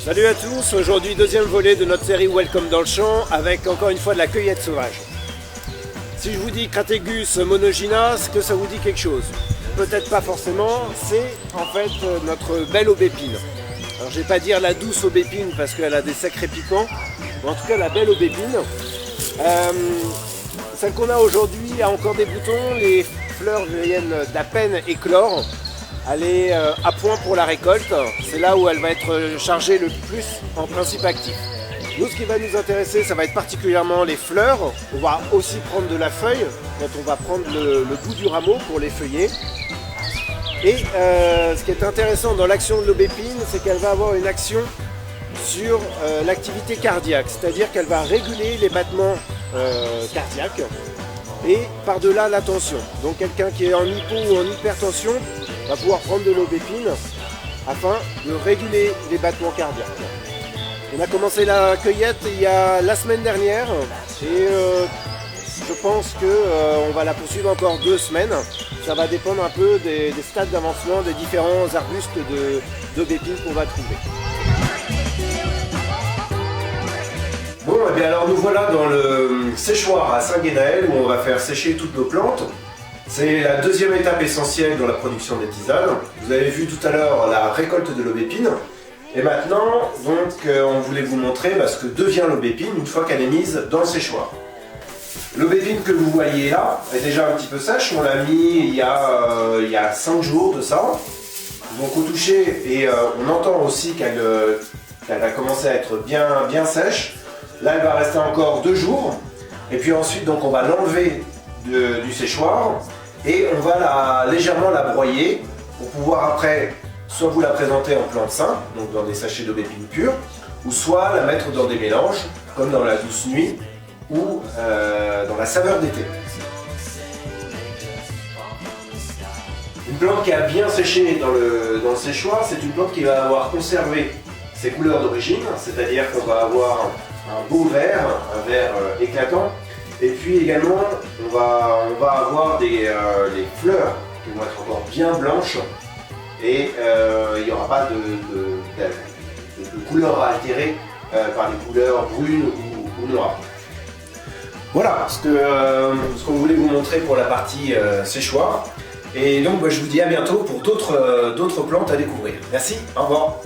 Salut à tous, aujourd'hui deuxième volet de notre série Welcome dans le champ avec encore une fois de la cueillette sauvage. Si je vous dis Crategus monogyna, est-ce que ça vous dit quelque chose? Peut-être pas forcément, c'est en fait notre belle aubépine. Alors je vais pas dire la douce aubépine parce qu'elle a des sacrés piquants, mais en tout cas la belle aubépine. Celle qu'on a aujourd'hui a encore des boutons, les fleurs viennent d'à peine éclore. Elle est à point pour la récolte, c'est là où elle va être chargée le plus en principe actif. Nous, ce qui va nous intéresser, ça va être particulièrement les fleurs. On va aussi prendre de la feuille quand on va prendre le bout du rameau pour les feuiller. Et ce qui est intéressant dans l'action de l'aubépine, c'est qu'elle va avoir une action sur l'activité cardiaque, c'est-à-dire qu'elle va réguler les battements cardiaques et par-delà la tension. Donc quelqu'un qui est en hypo ou en hypertension va pouvoir prendre de l'aubépine afin de réguler les battements cardiaques. On a commencé la cueillette il y a la semaine dernière et je pense qu'on va la poursuivre encore 2 semaines. Ça va dépendre un peu des stades d'avancement des différents arbustes d'aubépine qu'on va trouver. Bon, et bien alors nous voilà dans le séchoir à Saint-Guénaël où on va faire sécher toutes nos plantes. C'est la deuxième étape essentielle dans la production des tisanes. Vous avez vu tout à l'heure la récolte de l'aubépine. Et maintenant, donc, on voulait vous montrer ce que devient l'aubépine une fois qu'elle est mise dans le séchoir. L'aubépine que vous voyez là est déjà un petit peu sèche. On l'a mis il y a 5 jours de ça. Donc au toucher, et on entend aussi qu'elle a commencé à être bien sèche. Là, elle va rester encore 2 jours. Et puis ensuite, donc, on va l'enlever du séchoir. Et on va légèrement la broyer pour pouvoir après soit vous la présenter en plante sain, donc dans des sachets d'aubépine pure, ou soit la mettre dans des mélanges, comme dans la douce nuit ou dans la saveur d'été. Une plante qui a bien séché dans le séchoir, c'est une plante qui va avoir conservé ses couleurs d'origine, c'est-à-dire qu'on va avoir un beau vert, un vert éclatant. Et puis également, on va avoir les fleurs qui vont être encore bien blanches et il n'y aura pas de couleur altérée par les couleurs brunes ou noires. Voilà ce qu'on voulait vous montrer pour la partie séchoir. Et donc je vous dis à bientôt pour d'autres plantes à découvrir. Merci, au revoir.